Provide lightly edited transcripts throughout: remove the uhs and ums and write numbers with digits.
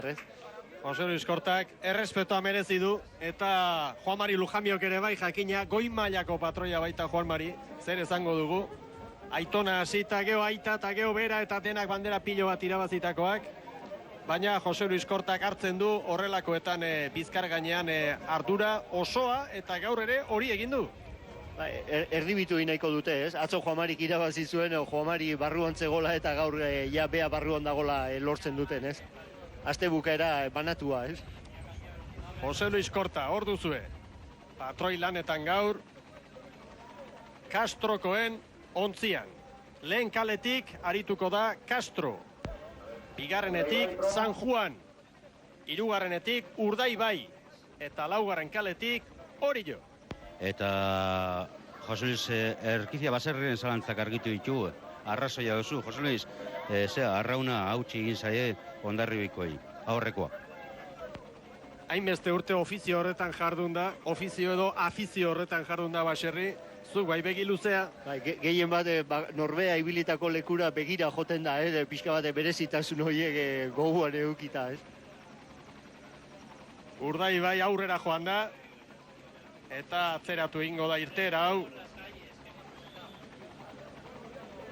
herritarrez. Jose Luis Kortak errespetoa merezi du, eta Juan Mari Lujamiok ere bai jakina, goi mailako patroia baita Juan Mari, zer esango dugu. Aitona hasita, geo aita eta geo bera eta denak bandera pilo bat irabazitakoak. Baina Jose Luis Kortak hartzen du horrelakoetan Bizkar gainean ardura osoa eta gaur ere hori egin du. Erdibitu nahiko dute, ez? Atzo Juan Marik irabazi zuen, Juan Mari barruan zegola eta gaur ja bea barruan dagola lortzen duten, ez? Aste bukaera banatua, ez? Jose Luis Korta, hor duzue. Patroi lanetan gaur. Castrokoen ontzian. Lehen kaletik arituko da Castro. Bigarrenetik San Juan. Hirugarrenetik Urdaibai. Eta laugarren kaletik Orillo. Eta Jose Luis Erkizia Baserriren zalantzak argitu ditugu. Arrazoia duzu, Jose Luis, arrauna hautsi egin zaie Hondarribiakoi, aurrekoa. Hainbeste urte ofizio horretan jardun da, ofizio edo afizio horretan jardun da Baserri, zuk bai begi luzea. Gehien bat Norbea ibilitako lekura begira joten da, pixka bat berezitasun horiek goguan edukita, ez? Urdaibai aurrera joan da, eta atzeratu egingo da irtera hau.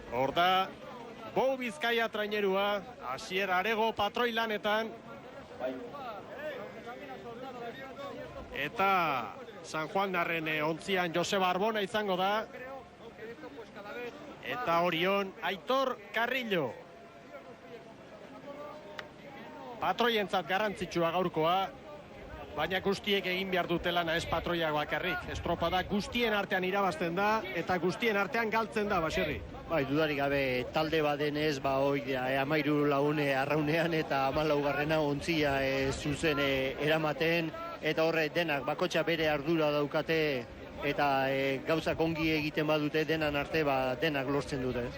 Hor da, Bou Bizkaia trainerua, Asier Arego patroi lanetan. Eta San Juan darren ontzian Joseba Arbona izango da. Eta Orion Aitor Carrillo. Patroientzat garrantzitsua gaurkoa. Baina guztiek egin behar dutela ez patroiak bakarrik. Estropada guztien artean irabazten da eta guztien artean galtzen da Baserri. Bai, dudarik gabe talde badenez, hoi 13 laune arraunean eta 14garrena ontzia zuzen eramaten eta horre denak bakotxa bere ardura daukate eta gauzak ongi egiten badute denan arte denak lortzen dute.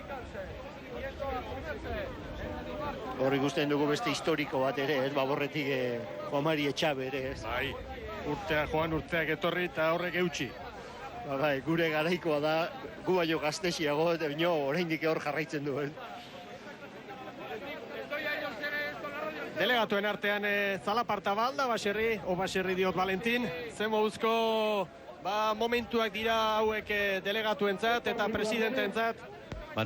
Hor ikusten dugu beste historiko bat ere, ez, borretik Juan Mari Etxabe ere, ez. Bai, urteak etorri eta horrek eutxi. Bai, gure garaikoa da, gu baino gaztexiago, eta bino oraindik hor jarraitzen du, ez. Delegatuen artean zalaparta balda Baserri, o Baserri diot Valentin, zen moduzko momentuak dira hauek delegatuentzat eta presidententzat.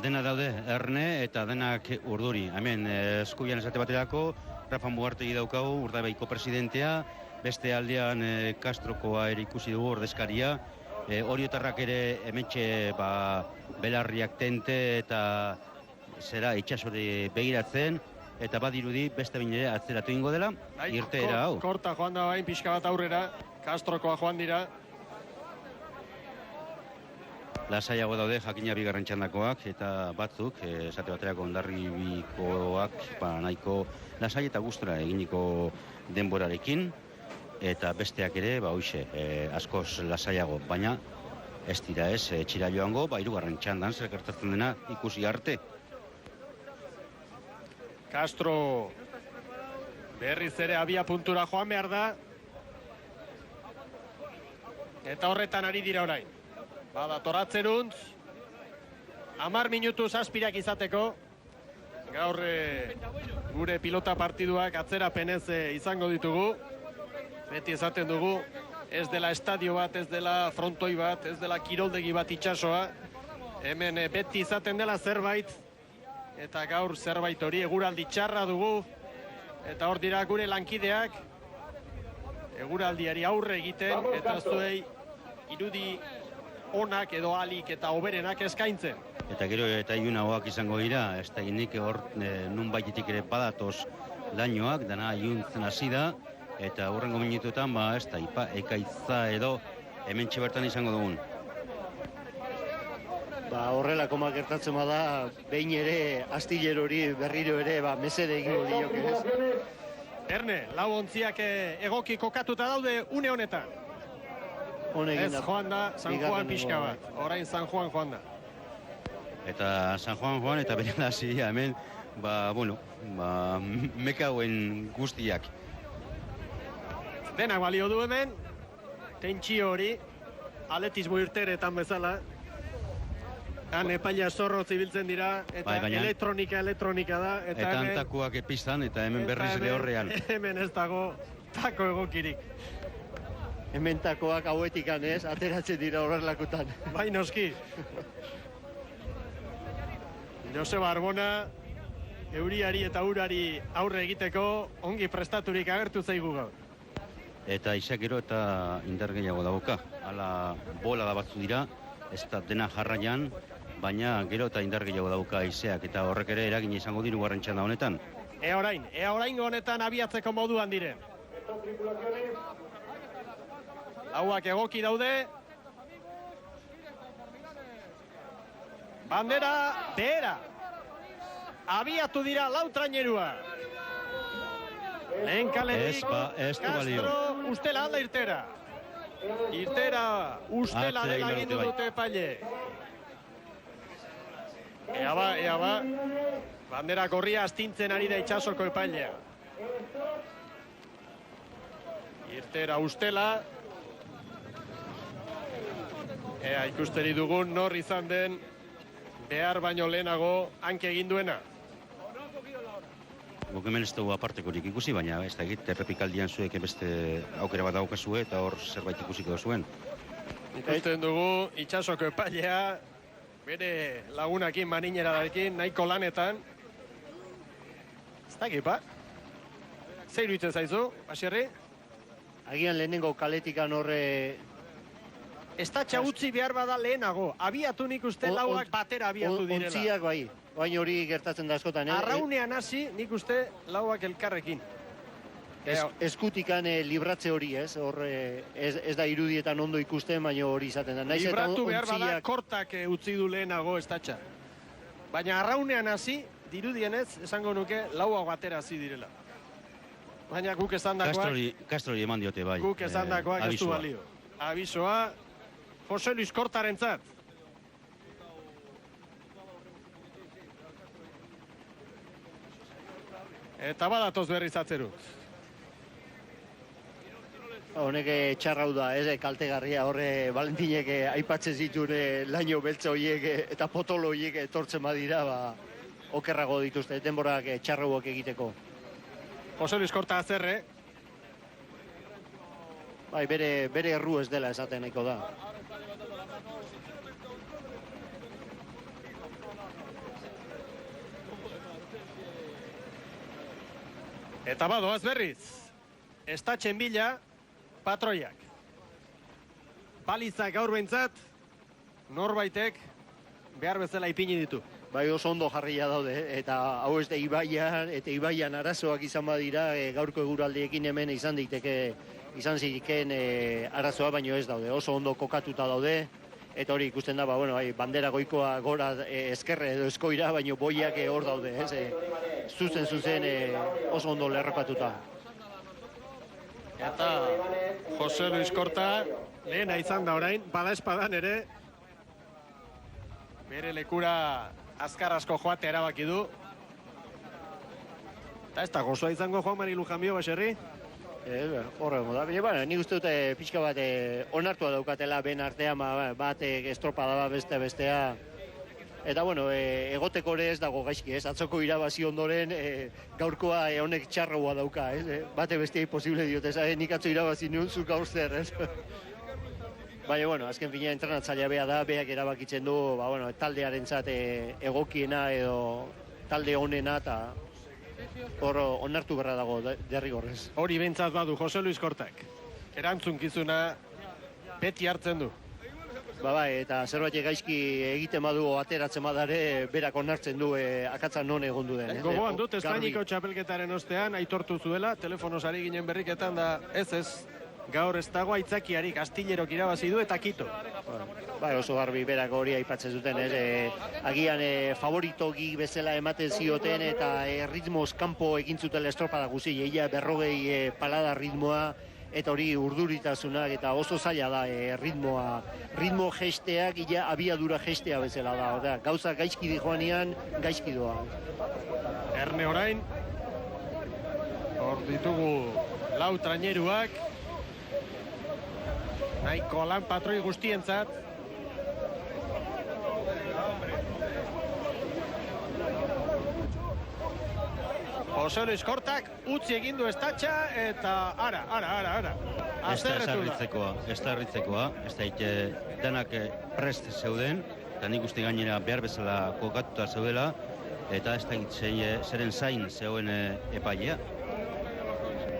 Dena daude, Erne eta denak Urduri. Hemen, eskubian esate baterako, Rafa Mugartegi daukagu, Urdaibaiko presidentea, beste aldean Castrokoa ere ikusi dugu ordezkaria, Oriotarrak ere hementxe belarriak tente eta zera itxasore begiratzen, eta badirudi beste bain ere atzeratu ingo dela, irteera hau. Korta joan da bain, pixka bat aurrera, Castrokoa joan dira. Lasaiago daude jakina bigarren txandakoak eta batzuk, esate baterako Hondarribikoak nahiko lasai eta gustura eginiko denborarekin eta besteak ere, hoxe, askoz lasaiago, baina ez dira txira joango, hirugarren txandan zer gertatzen dena ikusi arte. Castro berriz ere abia puntura joan behar da eta horretan ari dira orain. Toratzerunz, 10 minutu zazpirak izateko. Gaur gure pilota partiduak atzerapenez izango ditugu. Beti esaten dugu, ez dela estadio bat, ez dela frontoi bat, ez dela kiroldegi bat itxasoa. Hemen beti izaten dela zerbait, eta gaur zerbait hori eguraldi txarra dugu. Eta hor dira gure lankideak, eguraldiari aurre egiten, eta zuei irudi onak edo alik eta oberenak eskaintzen. Eta gero eta iunagoak izango dira, ez da nik hor nun baitetik ere badatoz lainoak, dana iuntzen hasi da, eta horrengo minutuetan, ez da ekaitza edo hemen bertan izango dugun. Horrelako gertatzen bada, behin ere astiller hori berriro ere mesede egingo diok, ez? Erne, lau ontziak egoki kokatuta daude une honetan. Ez joan da, San Juan pixka bat. Orain San Juan joan da. Eta San Juan eta bere hasi hemen, mekauen guztiak. Denak balio du hemen, tentsio hori, atletismo irteretan bezala. Han epaila zorro zibiltzen dira, eta elektronika da. Eta antakoak epistan, eta hemen berriz lehorrean. Hemen ez dago tako egokirik. Hemen takoak hauetik ez, ateratzen dira horrelakutan. Bai noski. Joseba Arbona, euriari eta urari aurre egiteko ongi prestaturik agertu zaigu gaur. Eta izakero eta indar gehiago dauka. Hala bola da batzu dira, ez da dena jarraian, baina gero eta indar gehiago dauka izeak, eta horrek ere eragin izango diru garren txanda honetan. Ea orain honetan abiatzeko moduan diren. Hauak egoki daude. Bandera behera. Abiatu dira lau trainerua. Lehen kalerik Castro ustela alda irtera. Irtera ustela dela gindu dute epaile. Ea ba. Bandera gorria astintzen ari da Itsasoko epailea. Irtera ustela. Ea ikusteri dugun nor izan den behar baino lehenago hanke egin duena. Guk hemen ez dugu apartekorik ikusi, baina ez da egit, errepikaldian zuek beste aukera bat daukazue eta hor zerbait ikusiko zuen. Ikusten dugu Itsasoko epailea bere lagunakin, maninerarekin, nahiko lanetan. Ez da egipa? Zer iruditzen zaizu, Basierri? Agian lehenengo kaletikan horre... Ez da txagutzi behar bada lehenago. Abiatu nik uste lauak batera abiatu direla. Ontziak bai, baina hori gertatzen da askotan. Arraunean hasi nik uste lauak elkarrekin. Eskutikan libratze hori ez, hor ez da irudietan ondo ikusten, baina hori izaten da. Libratu behar bada kortak utzi du lehenago ez datxa. Baina arraunean hasi, dirudienez, esango nuke lauak batera hasi direla. Baina guk esan dakoak... Castrori eman diote bai. Guk esan dakoak ez du balio. Abisoa, Jose Luis Kortaren zat. Eta badatoz berriz atzerut. Honek txarrau da, kaltegarria horre Valentinek aipatzen zituen laino beltza horiek eta potolo horiek etortzen badira, okerrago dituzte, denborak txarrauak egiteko. Jose Luis Korta azerre. Bai, bere erru ez dela esaten nahiko da. Eta badoaz berriz. Estatxen bila, patroiak. Palizak gaur behintzat, norbaitek behar bezala ipini ditu. Bai, oso ondo jarria daude, eta hau ez da Ibaian arazoak izan badira, gaurko eguraldiekin hemen izan ziken arazoa, baino ez daude. Oso ondo kokatuta daude, eta hori ikusten da, bandera goikoa gora ezkerre edo eskoira, baino boiak hor daude, zuzen oso ondo lerrokatuta. Eta Jose Luis Korta, lehena izan da orain, bada espadan ere, bere lekura azkar asko joate erabaki du. Eta ez da gozoa izango Juan Mari Lujambio, Basierri? Horrego da, baina nik uste dute pixka bat onartua daukatela ben artean, bat estropada bat bestea. Eta egoteko ere ez dago gaizki, atzoko irabazi ondoren gaurkoa honek txarroa dauka, bate besteai posible diote, nik atzo irabazi nuen zuk gauzter, Baina, azken fina entrenatzailea bea da, beak erabakitzen du, taldearentzat egokiena edo talde honena, eta hor onartu berra dago derrigorrez. Hori behintzat badu Jose Luis Kortak. Erantzunkizuna beti hartzen du. Eta zerbait gaizki egiten badu ateratzen badare, berak onartzen du akatzan non egon du den. Gogoan dut, Espainiko txapelketaren ostean aitortu zuela, telefonos ari ginen berriketan da ez. Gaur ez dago aitzakiarik, Astillerok irabazi du eta Kito. Oso garbi berak hori aipatzen zuten, agian favoritogi bezala ematen zioten eta ritmoz kanpo egin zuten estropada guzi, eia 40 palada ritmoa, eta hori urduritasunak eta oso zaila da ritmo gesteak, abiadura gestea bezala da. Gauza gaizki di joanean, gaizki doa. Erne orain, hor ditugu lau traineruak, nahiko lan patroi guztientzat. Jose Luis Kortak utzi egin du estatxa eta ara. Ez da harritzekoa, ez da denak prest zeuden, eta nik uste gainera behar bezala kokatuta zeudela, eta ez da zeren zain zegoen epailea.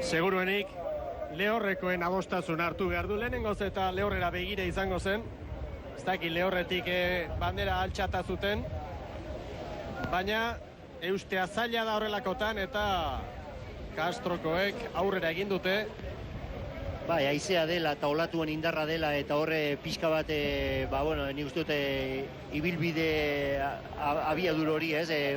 Seguruenik, lehorrekoen adostasun hartu behar du lehenengoz eta lehorrera begire izango zen. Ez dakit lehorretik bandera altxata zuten, baina eustea zaila da horrelakotan eta Castrokoek aurrera egin dute. Bai, haizea dela eta olatuan indarra dela eta horre pixka bat, nik uste dute ibilbide abiadur hori,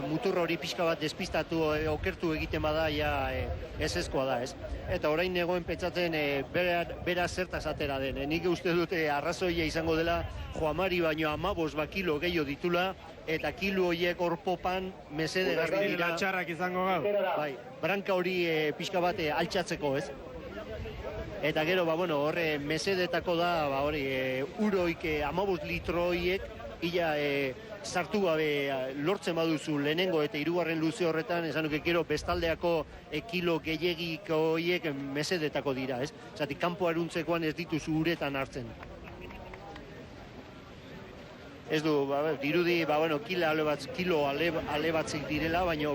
mutur hori pixka bat despistatu, okertu egiten bada, ez ezkoa da, ez? Eta orain negoen pentsatzen bera zertaz atera den. Nik uste dute arrazoia izango dela Joamari baino 15 kilo gehiago ditula, eta kilo horiek orpopan mesede garbi dira. Txarrak izango gau. Bai, branka hori pixka bat altxatzeko, ez? Eta gero, horre mesedetako da, uroik 15 litro horiek, ila sartu gabe lortzen baduzu lehenengo eta hirugarren luze horretan, esan nuke gero bestaldeako kilo gehiagiko horiek mesedetako dira, ez? Zatik, kanpo aruntzekoan ez dituzu uretan hartzen. Ez du, dirudi, kilo ale batzik direla, baina,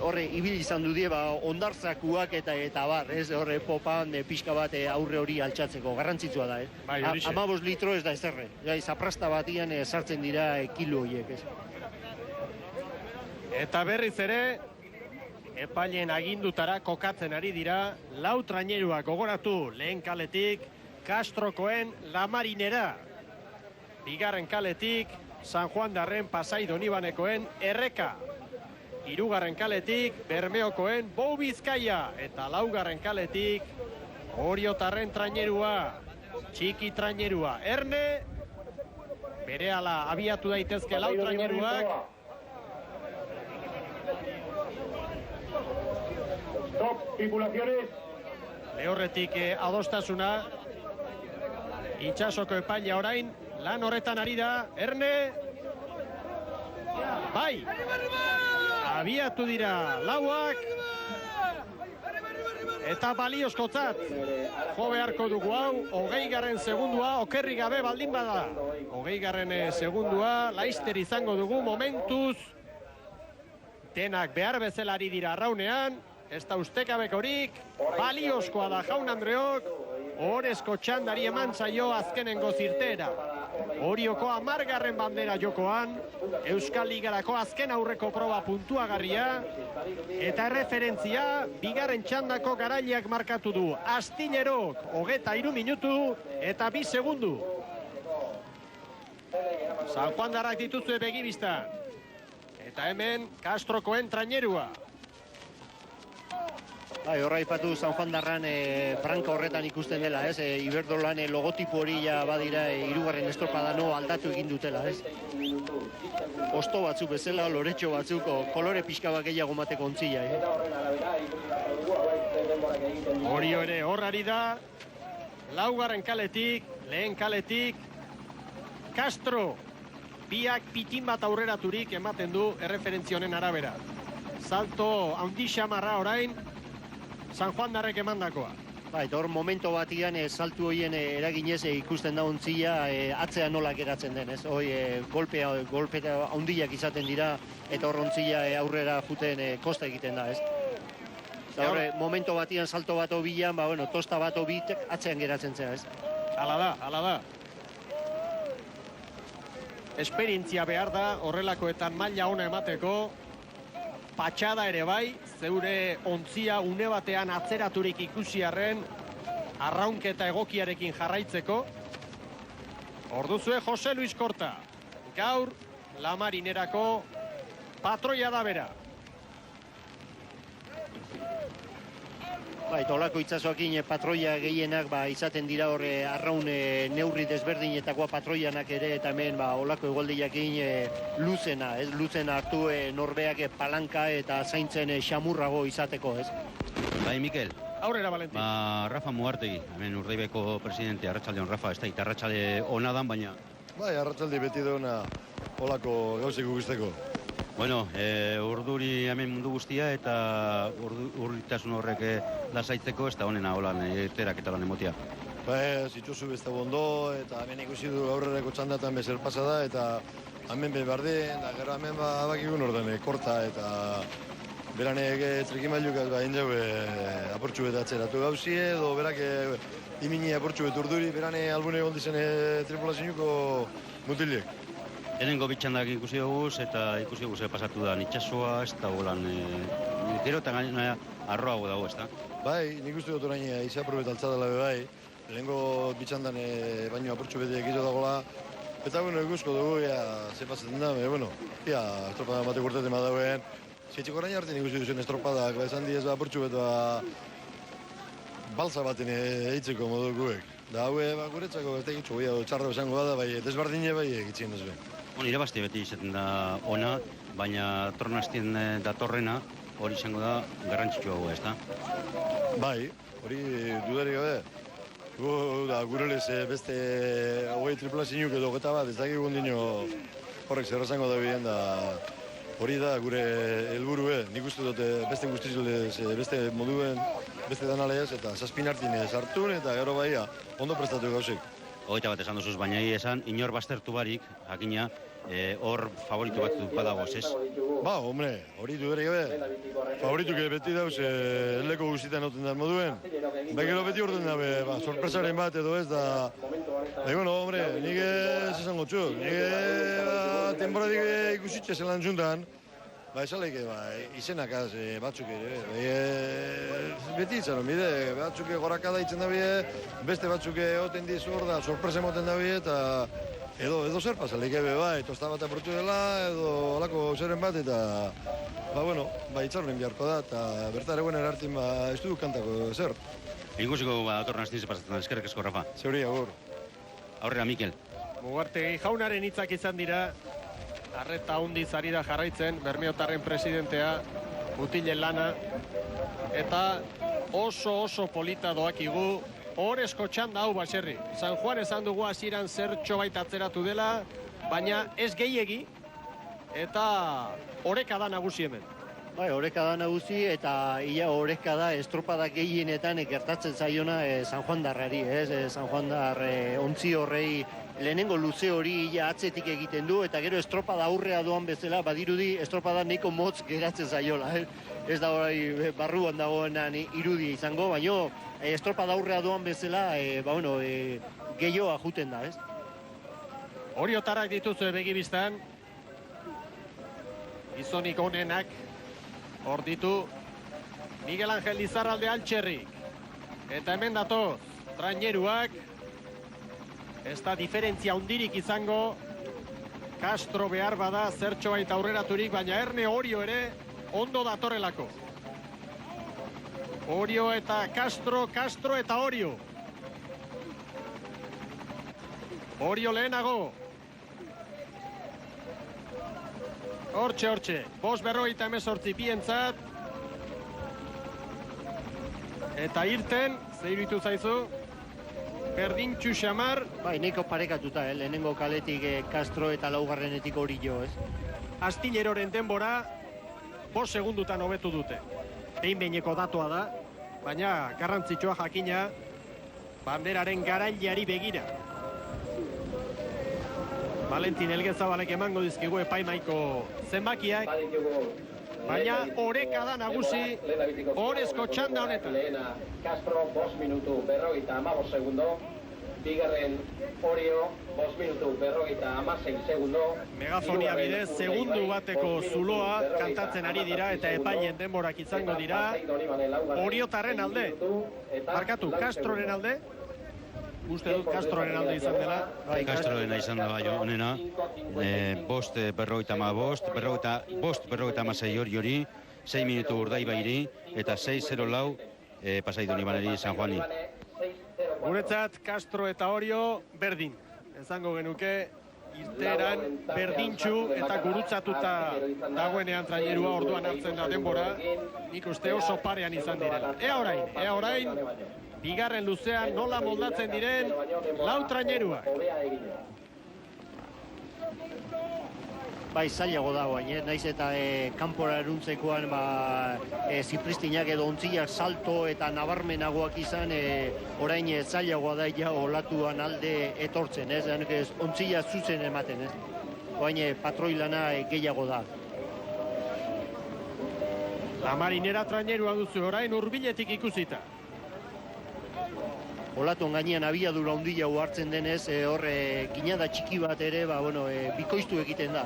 horre ibil izan du die, ondartzakuak eta bar, ez, horre popan pixka bat aurre hori altxatzeko, garrantzitsua da, 15 litro ez da ezerre, zaprasta batian sartzen dira kilo horiek, ez. Eta berriz ere, epailen agindutara kokatzen ari dira, lau traineruak gogoratu lehen kaletik, Castrokoen La Marinera. Bigarren kaletik, San Juan Darren Pasai Donibanekoen Erreka. Hirugarren kaletik, Bermeokoen Bou Bizkaia. Eta laugarren kaletik, Oriotarren trainerua, txiki trainerua. Erne, berehala abiatu daitezke lau traineruak. Top, tripulaciones. Lehorretik adostasuna. Itsasoko epailea orain, lan horretan ari da, Erne. Bai, abiatu dira lauak. Eta baliozkotzat, jo beharko dugu hau, 20. segundua, okerri gabe baldin bada. 20. segundua, laister izango dugu momentuz. Denak behar bezala ari dira arraunean, ez da ustekabekorik, baliozkoa da Jaun Andreok, orezko txandari eman zaio azkenengo zirtera. Orioko 10. bandera jokoan, Euskal Ligarako azken aurreko proba puntuagarria, eta erreferentzia, bigarren txandako garaileak markatu du. Astinerok, 23 minutu, eta 2 segundu. San Juan Darrak dituzue begibista. Eta hemen, Castrokoen trainerua. Horra ipatu San Juan Darran branka horretan ikusten dela, ez? Iberdolan logotipo hori badira hirugarren estropadano aldatu egin dutela, ez? Osto batzuk bezala, loretxo batzuk, kolore pixka bat gehiago mateko ontzila, Horio ere horrari da, laugarren kaletik, lehen kaletik, Castro, biak pitin bat aurreraturik ematen du erreferentzionen arabera. Salto handi xamarra orain, San Juan Darrek emandakoa. Eta hor momento batian saltu horien eraginez ikusten da ontzila atzean nola geratzen den, ez? Golpe handiak izaten dira eta hor ontzila aurrera juten kosta egiten da, ez? Horre, momento batian salto bat obilan, tosta bat obitek atzean geratzen zea, ez? Hala da. Esperientzia behar da horrelakoetan maila ona emateko. Patxada ere bai, zeure ontzia une batean atzeraturik ikusiarren arraunketa egokiarekin jarraitzeko. Orduzue Jose Luis Korta. Gaur, La Marinerako patroia da bera. Eta olako itsasoakin patroia gehienak izaten dira horre arraun neurri desberdinetakoa patroianak ere, eta hemen olako egualdiakin luzena, ez? Luzena hartu norbeak palanka eta zaintzen xamurrago izateko, ez? Bai, Mikel. Aurrera, Valentin. Rafa Muartegi, hemen Urdaibaiko presidente, arratsaldeon Rafa, ez da arratsalde ona dan, baina... Bai, arratsalde beti da ona olako gauzek guzteko. Bueno, urduri hemen mundu guztia eta urritasun horrek lasaitzeko ez da honena holan irterak eta lan emotia. Ba ez, itxuzu beste ondo, eta hemen ikusi du aurrerako txandatan bezer pasada, eta hemen behar den, da gero hemen bakigun orden korta, eta beranek trekimailukaz bain jau aportxu bet atzeratu gauzi, edo berak imini aportxu bet urduri, berane albune gondizen tripulazionuko mutilek. Lehenengo bitxandak ikusi dugu eta ikusi dugu pasatu da itxasoa, ez da holan, gero eta gaina arroago dago, ez da? Bai, nik uste dut orain izaprobet altzadala bai, lehenengo bitxandan baino apurtxu bete egitu dagoela, eta bueno, ikusko dugu, ze pasatzen da, bueno, estropada batek urteten badauen, zietxeko orain arte nik uste duzen estropadak, esan diez apurtxu bete balsa baten eitzeko modukuek. Da haue, guretzako ez da egitxo, txarra esango bada, bai, desbardine bai egitzen ez ben. Irabazte beti izaten da ona, baina tornastien datorrena hori izango da garrantzitsua ez da? Bai, hori dudarik gabe. Gure lez beste hogei tripulazioak edo geta bat, ez dakigun dino horrek zer esango da bidean da hori da gure helburue. Nik uste dut beste guztizulez, beste moduen, beste danalez eta zazpin hartinez hartun eta gero baia ondo prestatu gauzek. Hogeita bat esan duzuz, baina esan inor baztertu barik, jakina, hor favoritu bat badagoz, ez? Ba, hombre, hori dudarik gabe. Favorituk beti dauz, heleko guztietan noten da moduen. Bai gero beti orden dabe, sorpresaren bat edo ez da... bueno, hombre, nik ez esango txuk. Nik temporadik ikusitxe zelan juntan, esaleike, izenak batzuk ere, beti itzaren bide, batzuk gorakada itzen da bide, beste batzuk oten dizu hor da, sorpresa moten da bide, eta edo zer pasaleike tosta bat aportu dela, edo olako zeren bat, eta, bueno, itzaren biharko da, eta bertare guen erartin, ez du kantako zer. Ikusiko datorren astin pasatzen, eskerrik asko, Rafa. Zeuri, agur. Aurrera, Mikel. Mugartegi jaunaren hitzak izan dira, arreta hundiz ari da jarraitzen, Bermeotarren presidentea, mutilen lana, eta oso polita doakigu, horrezko txanda hau baserri. San Juan esan dugu hasieran zertxo baita atzeratu dela, baina ez gehiegi, eta oreka da nagusi hemen. Bai, oreka da nagusi eta ia oreka da estropada gehienetan gertatzen zaiona San Juan darrari, ez? San Juan dar ontzi horrei lehenengo luze hori ia atzetik egiten du eta gero estropada aurrea doan bezala badirudi estropada neko motz geratzen zaiola, ez da hori barruan dagoenan irudia izango, baina estropada aurrea doan bezala, gehioa juten da, ez? Oriotarrak dituzue begibistan, gizonik onenak, hor ditu Miguel Ángel Lizarralde Altxerrik. Eta hemen datoz, traineruak, ez da diferentzia hundirik izango, Castro behar bada zertxo baita aurreraturik, baina Erne Orio ere ondo datorrelako. Orio eta Castro, Castro eta Orio. Orio lehenago. Hortxe, 5:50 bientzat. Eta irten, zeiritu zaizu, berdintxu xamar. Bai, neko parekatuta, lehenengo kaletik Castro eta laugarrenetik Orio, ez? Astilleroren denbora, 5 segundutan hobetu dute. Behin-behineko datua da, baina garrantzitsua jakina, banderaren garailari begira. Valentin Elgezabalek emango dizkigu epaimaiko zenbakiak, baina oreka da nagusi orezko txanda honetan. Castro 5 minutu 55 segundo, bigarren Orio 5 minutu 56 segundo. Megafonia bidez, segundu bateko zuloa kantatzen ari dira eta epailen denborak izango dira. Oriotarren alde, markatu, Castroren alde. Uste dut Castroren alde izan dela. Castroren izan da bai honena. 5:55, 5:56 hori, 6 minutu urdai bairi, eta 6:04 pasai doni baneri San Juani. Guretzat, Castro eta Orio berdin. Ezango genuke, irteran berdintxu eta gurutzatuta dagoenean trainerua orduan hartzen da denbora. Nik uste oso parean izan direla. Ea orain, bigarren luzean nola moldatzen diren lau traineruak. bai zailago da guain, naiz eta kanpora eruntzekoan zipristinak edo ontziak salto eta nabarmenagoak izan, orain zailagoa da ja olatuan alde etortzen, ontzia zuzen ematen, Oain patroilana gehiago da. La marinera trainerua duzu orain hurbiletik ikusita. Olatuan gainean abiadura handia hartzen denez, horre ginada txiki bat ere, bikoiztu egiten da,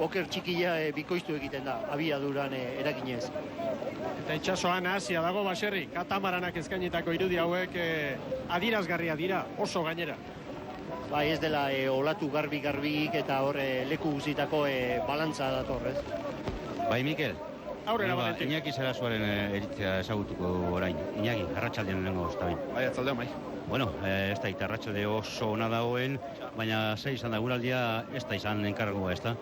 Oker txikia bikoiztu egiten da, abiaduran eraginez. Eta itxasoan Asia dago baserri, katamaranak eskainitako irudi hauek adirazgarria dira, oso gainera. Ez dela olatu garbi-garbik eta horre leku guzitako balantza dator, Bai, Mikel? Aurrera batetik. Iñaki Sarasuaren eritzea ezagutuko orain. Iñaki, arratsaldean lehenengo oztabin. Bai, atzaldean, bai. Bueno, ez da arratsalde oso ona dagoen, baina zei izan da guraldia, ez da izan enkargua, ez da?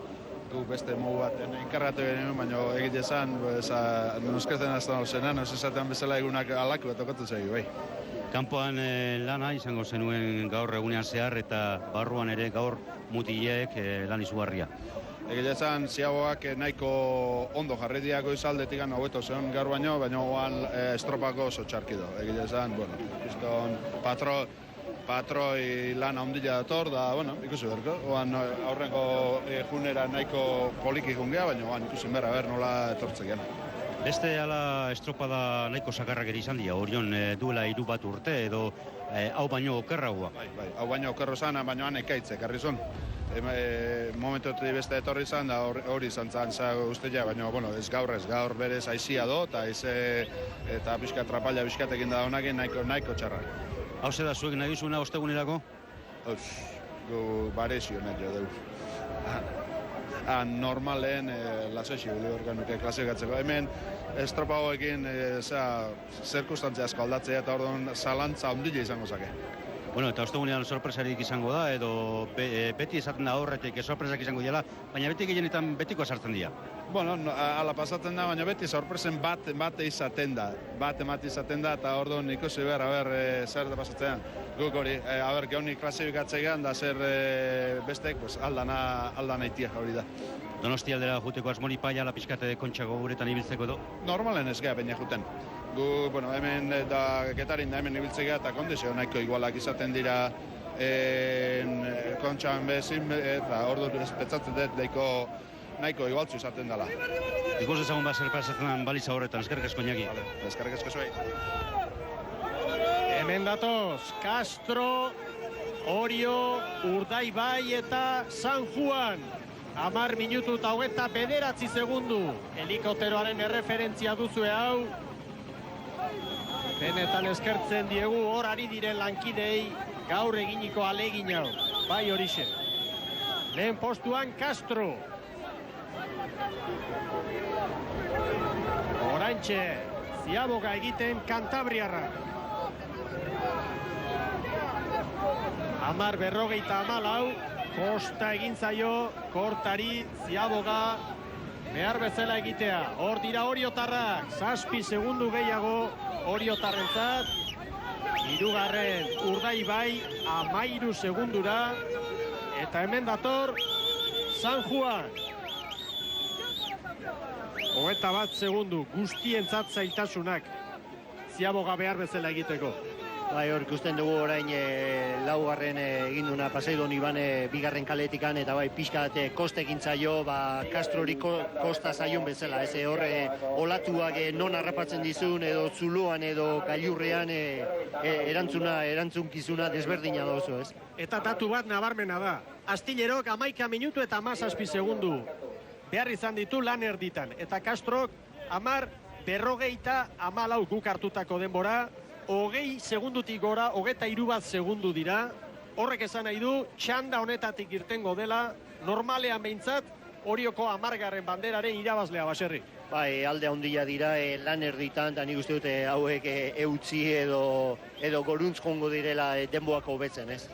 Gu beste mogu baten enkargatu genuen, baina egite esan, noskezen azten zenan, esaten bezala egunak alaku bat okatu zaigu, bai. Kanpoan lana izango zenuen gaur egunean zehar eta barruan ere gaur mutileek lan izugarria. Egia esan, ziagoak nahiko ondo jarretiako izaldetik gana hobeto zen gaur baino, baina oan estropako oso txarkido. Egia esan, kriston patroi lan handia dator, da, ikusi berko. Oan aurrengo junera nahiko poliki jungea, baina oan ikusi berra nola etortzekean. Beste ala estropada nahiko sakarrak ere izan dira, Orion duela 3 bat urte edo hau baino okerragoa. Bai, hau baino okerro zana, baino han ekaitze, karrizun. Momentotik beste etorri izan da hori izan zan ustea, baina ez gaur berez aizia do, eta pixka trapalla pixkatekin da honakin nahiko txarra. Hau da zuek nahi duzuna ostegunerako? Gu barezio nahi jo deu. Normalen lasexio organuke klasifikatzeko. Hemen estropagoekin zerkustantzia asko aldatzea eta orduan zalantza ondile izango zake. Eta ostegunean sorpresarik izango da, edo beti esaten da horretik sorpresak izango dira, baina beti gehienetan betiko esartzen dira. Ala pasatzen da, baina beti sorpresen bat izaten da. Bat izaten da, eta orduan ikusi zer da pasatzen. Guk hori, geunik klasifikatzean da zer bestek aldana itia hori da. Donosti aldera juteko asmori paia la pizkate kontxago guretan ibiltzeko edo? Normalen ez geha baina juten. Gu, hemen da Getarin da hemen ibiltzea eta kondizio nahiko igualak izaten dira kontxan bezin, eta ordu petzatzen dut nahiko igualtzu izaten dela. Ikus ezagun bat zer pasatzen baliza horretan, eskerrik asko Iñaki. Eskerrik asko zuei. Hemen datoz, Castro, Orio, Urdaibai eta San Juan. 10 minutu eta 29 segundu. Helikopteroaren erreferentzia duzue hau. Benetan eskertzen diegu hor ari diren lankidei gaur eginiko alegin hau. Bai horixe. Lehen postuan Castro. Oraintxe, ziaboga egiten Kantabriarra. 10:44, kosta egin zaio, kortari, ziaboga, behar bezala egitea. Hor dira oriotarrak, 7 segundu gehiago oriotarrentzat. 3. Urdaibai, 13 segundura. Eta hemen dator, San Juan. 21 segundu, guztientzat zailtasunak. Ziaboga behar bezala egiteko. Bai, hor ikusten dugu orain laugarren egin duna Paseidon Ibane bigarren kaletikan, eta bai pixkat koste egin zaio, Castrori kosta zaion bezala. Ez horre olatuak non harrapatzen dizun, edo zuluan edo gailurrean erantzunkizuna desberdina da oso, ez? Eta datu bat nabarmena da. Astilerok 11 minutu eta 17 segundu behar izan ditu lan erditan. Eta Castrok 10:40 guk hartutako denbora, 20 segundutik gora, 23 segundu dira. Horrek esan nahi du, txanda honetatik irtengo dela, normalean behintzat, Orioko 10. banderaren irabazlea baserri. Bai, alde handia dira lan erditan, eta nik uste dute hauek eutzi edo goruntz jongo direla denboak hobetzen, ez?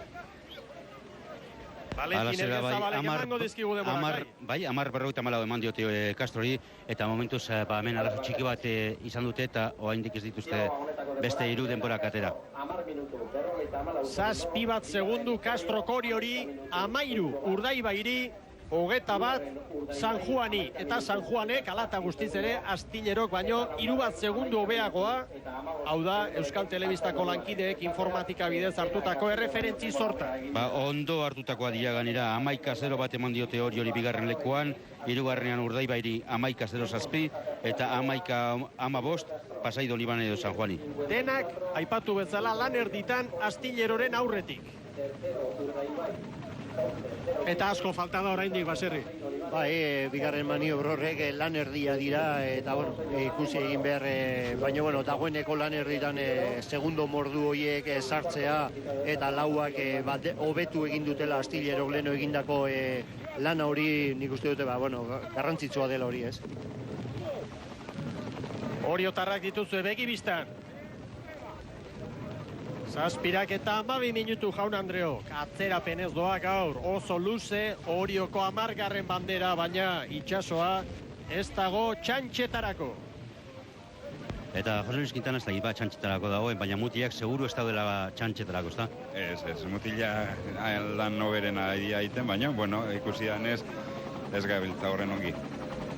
Valentin Elgezabalek emango dizkigu demorak. Bai, 10:44 eman diote Castrori, eta momentuz hemen arazo txiki bat izan dute, eta oraindik ez dituzte beste 3 denborak atera. 7 segundu Castro Oriori, 13 Urdaibairi, 21 San Juani, eta San Juanek alata guztiz ere Astillerok baino 3 bat segundu hobeagoa, hau da Euskal Telebistako lankideek informatika bidez hartutako erreferentzi sorta. Ondo hartutakoa dira ganera, 11-0 bat eman diote hori bigarren lekuan, 3. Urdaibairi 11-0 eta 11-15 Pasai Donibane edo San Juani. Denak aipatu bezala lan erditan Astillerroren aurretik. Eta asko falta da oraindik Baserri. Bigarren maniobro horrek lan erdia dira eta ikusi egin behar, baina dagoeneko lan erditan segundo mordu horiek sartzea eta lauak hobetu egin dutela Astillerok leno egindako lana hori nik uste dute garrantzitsua dela hori, ez? Oriotarrak dituzue begi bistan. Zazpirak eta 12 minutu Jaun Andreok. Atzerapenez doa gaur. Oso luze Orioko 10. bandera, baina itsasoa ez dago txantxetarako. Eta Jose Luis Quintana ez da iba txantxetarako dagoen, baina mutiak seguru ez daudela txantxetarako, ez da? Ez, mutila lan noberen adia egiten, baina, ikusi danez, ez gabiltza horren ongi.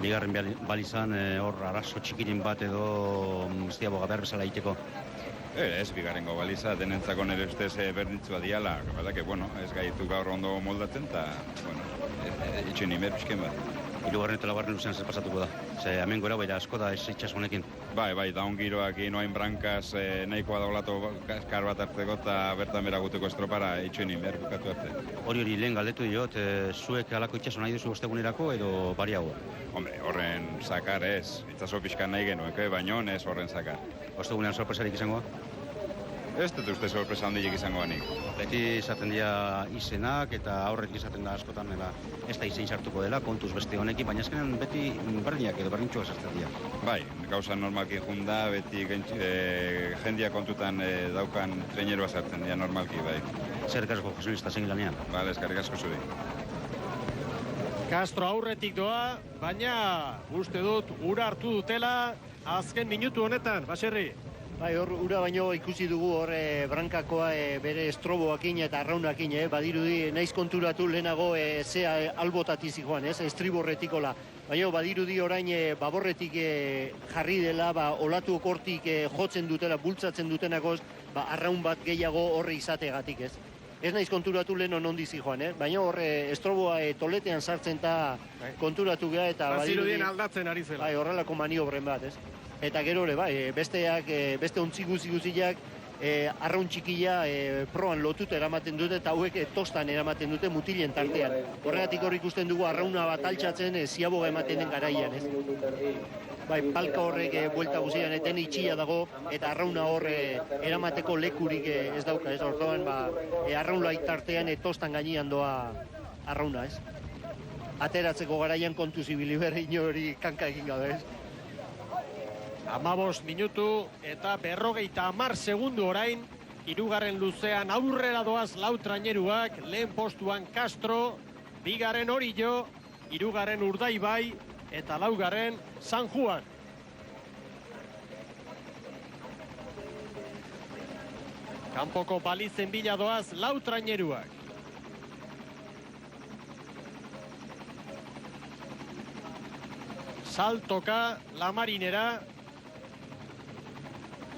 Bigarren balizan hor arazo txikirin bat edo ez diaboga behar bezala egiteko. Ez, bigarrengo baliza, denentzako nire ustez berdintzua diala, ez gaitu gaur ondo moldatzen, eta, itxen imer pixken bat. 3. eta 4. luzean zer pasatuko da. Ze hemen gora baita asko da ez itxasunekin. Bai, daun giroak inoain brankaz nahikoa daulato kar bat hartzeko eta bertan beraguteko estropara itxen imer bukatu arte. Hori lehen galdetu diot, zuek alako itxaso nahi duzu ostegunerako edo bariago? Hombre, horren zakar ez, itxaso pixkan nahi genuek, baino ez horren zakar. Ostegunean sorpresarik izango? Ez dut uste sorpresa handiek izango banik. Beti izaten dira izenak eta aurrek izaten da askotan ez da izen sartuko dela, kontuz beste honekin, baina azkenean beti berdinak edo berdintxoa sartzen dira. Bai, gauza normalki junda, beti jendia kontutan daukan treneroa sartzen dira normalki, bai. Zer asko, Jose Luis, eta zengi lanean? Bale, eskerrik asko zuri. Castro aurretik doa, baina uste dut ura hartu dutela azken minutu honetan, Baserri. Hor ura baino ikusi dugu hor brankakoa bere estroboakin eta arraunakin, badirudi naiz konturatu lehenago zea albotati zijoan, estriborretikola. Baina badirudi orain baborretik jarri dela, olatu okortik jotzen dutela, bultzatzen dutenakoz, arraun bat gehiago horre izategatik, ez? Ez naiz konturatu lehen onondi zijoan, baina horre estroboa toletean sartzen eta konturatu geha eta badirudi aldatzen ari zela. Horrelako maniobren bat, ez? Eta gero beste ontzi guziak arraun txikila proan lotuta eramaten dute eta hauek tostan eramaten dute mutilen tartean. Horregatik hor ikusten dugu arrauna bat altxatzen ziaboga ematen den garaian, ez? Palka horrek buelta guzian eten itxia dago eta arrauna hor eramateko lekurik ez dauka, ez? Orduan arraun tartean tostan gainean doa arrauna, ez? Ateratzeko garaian kontu zibili berre inori kanka egin gabe, ez? 15 minutu eta 50 segundu orain, 3. luzean aurrera doaz lau traineruak, lehen postuan Castro, 2. Orillo, 3. Urdaibai eta 4. San Juan. Kanpoko balizen bila doaz lau traineruak. Saltoka, La Marinera,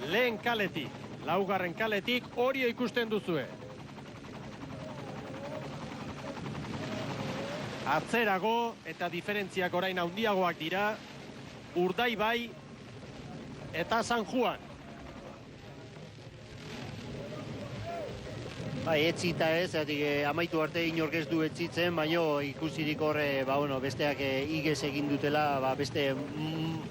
lehen kaletik, 4. kaletik, Orio ikusten duzue. Atzerago eta diferentziak orain handiagoak dira, Urdaibai eta San Juan. Etzita ez, amaitu arte inork ez du etzitzen, baina ikusirik horre, besteak igez egin dutela, beste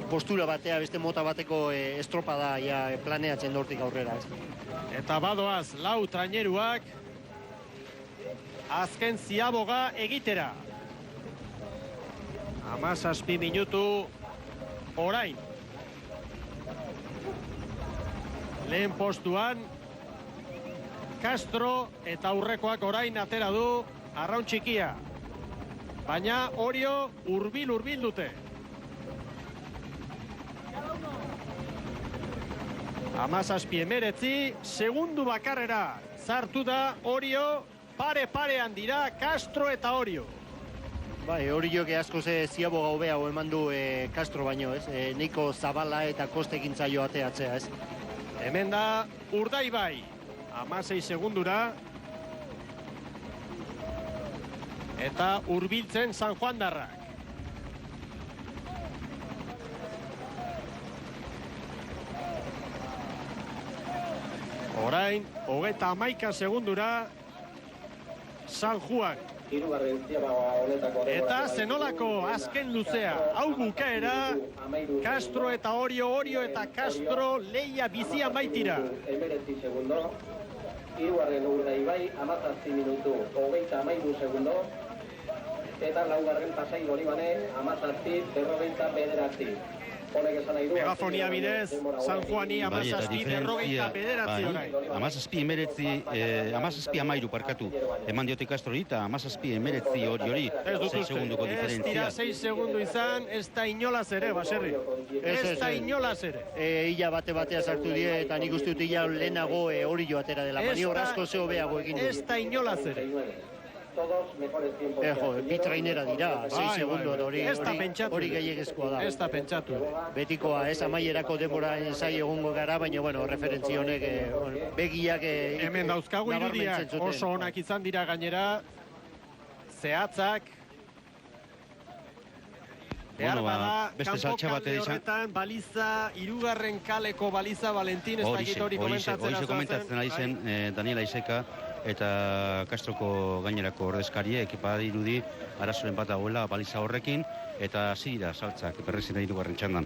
postura batea, beste mota bateko estropada planeatzen dortik aurrera. Eta badoaz, lau traineruak, azken ziaboga egitera. 17 minutu orain. Lehen postuan, Castro eta aurrekoak orain atera du arraun txikia. Baina Orio hurbil dute. 17 segundu bakarrera sartu da Orio, parean dira Castro eta Orio. Bai, hori joke asko ziabo gaubea eman du Castro baino, ez? Neiko zabala eta kostekin zaio ateatzea, ez? Hemen da Urdaibai, 16 segundura. Eta hurbiltzen San Juan darrak. Orain, 31 segundura San Juan. Eta zenolako azken luzea, hau bukaera, Castro eta Orio eta Castro leia bizian baitira. 19 segundo, hirugarren Urdaibai, 17 minutu, 33 segundo, eta laugarren Pasai Bolibane, 17:49. Megafonia bidez, San Juani 17:49 orain. 17:13 parkatu. Eman diote Castrori eta 17:19 hori 6 segunduko diferentzia. Ez dira 6 segundu izan, ez da inolaz ere, Baserri. Ez da inolaz ere. Illa batea sartu die eta nik uste dut illa lehenago hori joatera dela. Maniobra asko zeo behago egin. Ez da inolaz ere. Bi trainera dira, 6 segundo hori gehiagezkoa da. Ez da pentsatu. Betikoa, ez amaierako denbora zai egongo gara, baina, bueno, referentzi honek begiak... Hemen dauzkagu irudiak oso onak izan dira gainera, zehatzak, behar bada, kanpo kalde horretan, baliza, hirugarren kaleko baliza, Valentin, ez dakit hori komentatzen ari zen Daniela Iseka, eta Castroko gainerako ordezkarie, ekipa dirudi, arazoren bat dagoela baliza horrekin, eta hasi dira saltzak, berrezin hirugarren txandan.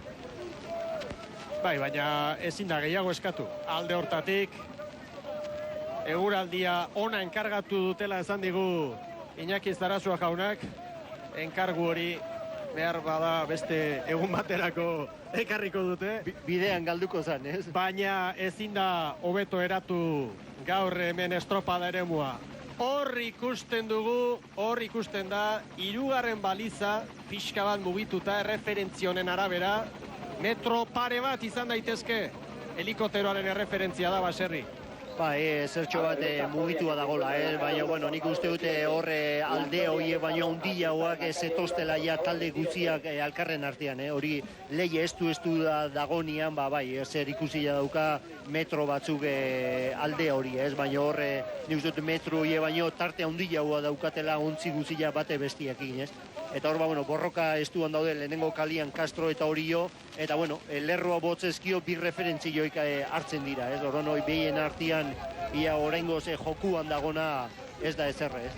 Bai, baina ezin da gehiago eskatu. Alde hortatik, eguraldia ona enkargatu dutela esan digu Iñaki Zarazua jaunak, enkargu hori behar bada beste egun baterako ekarriko dute. Bidean galduko zen, ez? Baina ezin da hobeto eratu gaur hemen estropada eremua. Hor ikusten dugu, hor ikusten da, hirugarren baliza, pixka bat mugituta erreferentzionen arabera, metro pare bat izan daitezke, helikopteroaren erreferentzia da, Baserri. Zertxo bat mugitua dagola, baina, bueno, nik uste dute horre alde horiek baina hundiagoak zetostela ja talde guztiak alkarren artean, hori lehi estu dagonian, zer ikusia dauka metro batzuk alde hori, baina horre, nik uste dute metro horiek baina tarte hundiagoa daukatela ontzi guztia bate bestiakin, Eta hor, borroka estuan daude lehenengo kalian Castro eta Orio, eta, lerroa botzezkio bi referentzioik hartzen dira, Horren hori behien artean, ia oraingoz jokuan dagona ez da ezerre,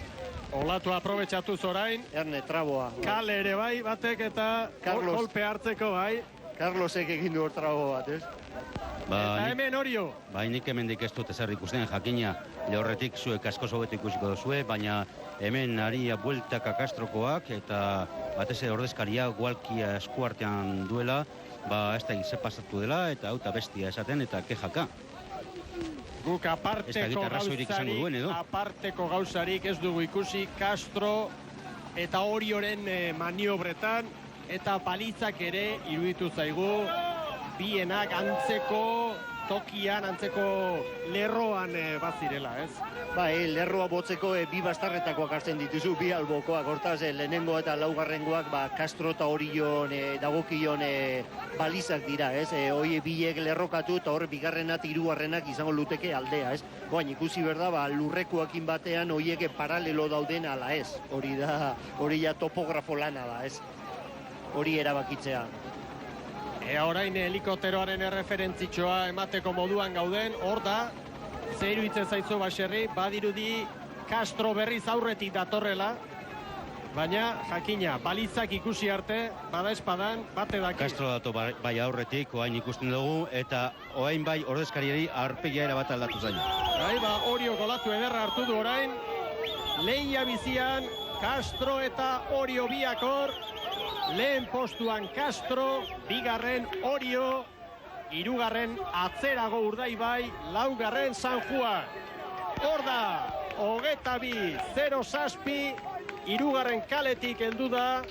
Olatu aprobetxatuz orain. Erne, traboa. Kale ere bai, batek eta kolpe hartzeko bai. Carlosek egin du hor trabo bat, Eta hemen Orio. Nik hemendik ez dut ezer ikusten, jakina lehorretik zuek asko hobeto ikusiko duzue, baina hemen aria bueltaka Castrokoak eta batez ordezkaria gualkia eskuartean duela, ez da ze pasatu dela eta auta bestia esaten eta kejaka. Guk aparteko gauzarik ez dugu ikusi Castro eta Orioren maniobretan eta balizak ere iruditu zaigu bienak antzeko tokian, antzeko lerroan bazirela, lerroa botzeko bi bastarretakoak hartzen dituzu, bi albokoak, hortaz lehenengo eta laugarrengoak Castro eta Orion dagokion balizak dira, hoi biek lerrokatu eta hor bigarrenak, hirugarrenak izango luteke aldea, Baina ikusi berda, lurrekoakin batean hoiek paralelo dauden ala ez, hori da topografo lana da, hori erabakitzea. Orain helikopteroaren erreferentzitxoa emateko moduan gauden, hor da, ze iruditzen zaizu Baserri, badirudi Castro berriz aurretik datorrela, baina jakina, balizak ikusi arte, bada espadan, bate daki. Castro dato bai aurretik, oain ikusten dugu, eta oain bai ordezkariari aurpegia erabat aldatu zain. Orio golatu ederra hartu du orain, leia bizian, Castro eta Orio biakor, lehen postuan Castro, bigarren Orio, hirugarren atzerago Urdaibai, laugarren San Juan. Hor da, 22-0-6, hirugarren kaletik heldu da,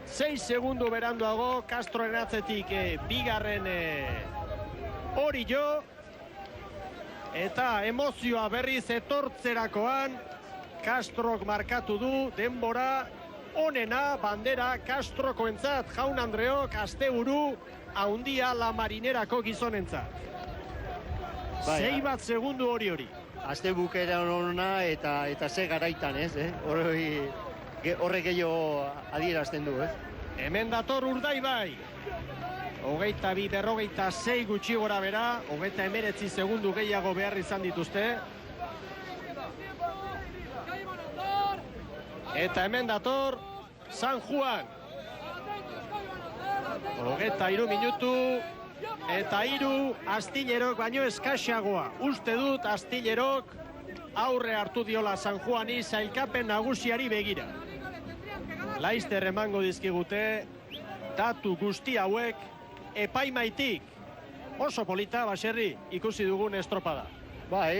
6 segundu beranduago, Castroren atzetik bigarren Orio, eta emozioa berriz etortzerakoan, Castrok markatu du denbora onena bandera Castrokoentzat, Jaun Andreok asteburu haundia La Marinerako gizonentzat. 6 bat segundu hori. Aste bukera ona eta ze garaitan, ez? Horrek gehiago adierazten du, ez? Hemen dator Urdaibai. 22-46 gutxi gora bera, 29 segundu gehiago behar izan dituzte. Eta hemen dator San Juan. 23 minutu eta 3 Astillerok baino eskaxagoa. Uste dut Astillerok aurre hartu diola San Juani sailkapen nagusiari begira. Laizter emango dizkigute datu guzti hauek epaimaitik. Oso polita, Baserri, ikusi dugun estropada.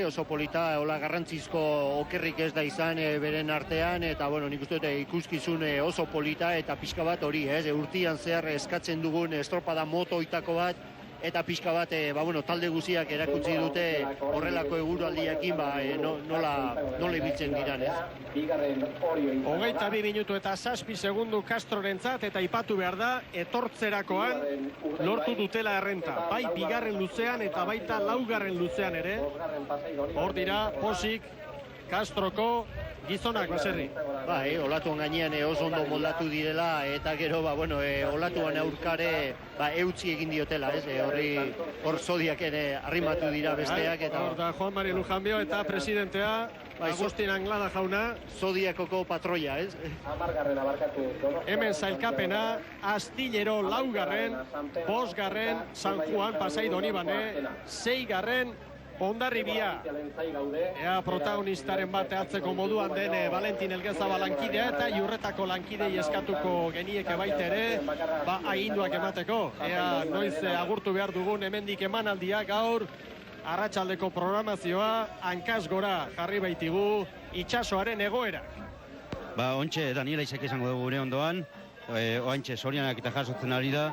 Oso polita, hola garrantzizko okerrik ez da izan beren artean, eta nik uste dut ikuskizun oso polita eta pixka bat hori, urtian zehar eskatzen dugun estropada motoitako bat, eta pixka bat, talde guziak erakutsi dute horrelako eguraldiakin, nola ibiltzen diran, ez? 22 minutu eta 7 segundu Castrorentzat, eta ipatu behar da, etortzerakoan lortu dutela errenta. Bai bigarren luzean eta baita laugarren luzean ere. Hor dira, posik, Castroko gizonak, Baserri. Olatuan gainean oso ondo moldatu direla, eta gero, olatuan aurkare eutzi egin diotela, ez? Hor zodiak arrimatu dira besteak, eta... Hor da, Juan Mari Lujanbio eta presidentea, Agustin Anglada jauna. Zodiakoko patroia, ez? Hemen zailkapena, Astillero laugarren, 5garren, San Juan, Pasai Donibane, 6garren, Hondarribia. Ea protagonistaren bate atzeko moduan den Valentin Elgezaba lankidea eta Iurretako lankidei eskatuko genieke baita ere, aginduak emateko. Ea noiz agurtu behar dugun hemendik emanaldia gaur, arratsaldeko programazioa, hankaz gora jarri baitigu itsasoaren egoerak. Ontxe, Daniela Isek izango dugu gure ondoan, oantxe Sorianak eta jasotzen ari da,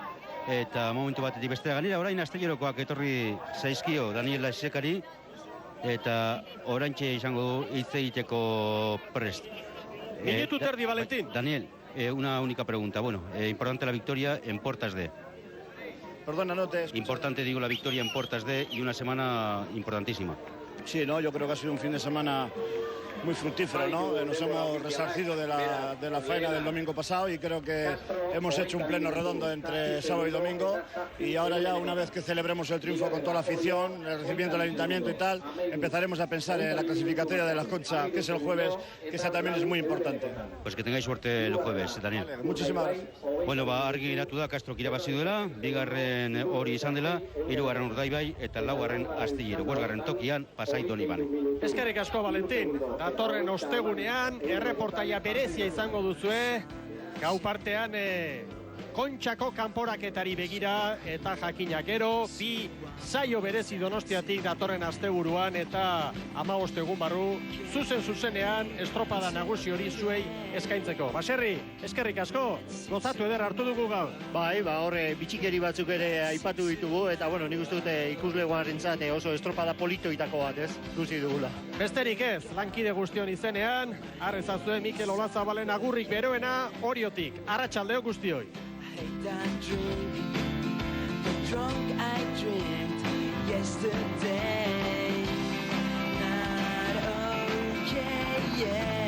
eta momentu batetik bestea ganera, orain Astellerokoak etorri zaizkio Daniela Isekari, eta oraintxe izango du hitz egiteko prest. Minutu terdi, Valentín. Daniel, una única pregunta. Importante la victoria en Portas de. Perdona, no te escucho. Importante, digo, la victoria en Portas de y una semana importantísima. Sí, yo creo que ha sido un fin de semana muy fructífero, ¿no? Nos hemos resarcido de la faena del domingo pasado y creo que hemos hecho un pleno redondo entre sábado y domingo, y ahora ya, una vez que celebremos el triunfo con toda la afición, el recibimiento del ayuntamiento y tal, empezaremos a pensar en la clasificatoria de la Concha, que es el jueves, que esa también es muy importante. Pues que tengáis suerte el jueves, Daniel. Vale, muchísimas gracias. Argi geratu da Castro irabazi duela, bigarren hori izan dela, 3garren Urdaibai eta 4garren Astillero, 5garren tokian Pasai Donibane. Eskerrik asko, Valentín. Datorren ostegunean erreportaia berezia izango duzue, gau partean Kontxako kanporaketari begira eta jakinak gero, 2 saio berezi Donostiatik datorren asteburuan eta 15 egun barru, zuzenean estropada nagusi hori zuei eskaintzeko. Baserri, eskerrik asko, gozatu eder hartu dugu gaur. Horre bitxikeri batzuk ere aipatu ditugu, eta nik uste dute ikuslegoarentzat oso estropada politoitako bat, ez? Ikusi dugula. Besterik ez, lankide guztion izenean, arrezazue Mikel Olazabalen agurrik beroena Oriotik, arratsaldeo guztioi. The drunk I dreamt yesterday, not okay, yeah.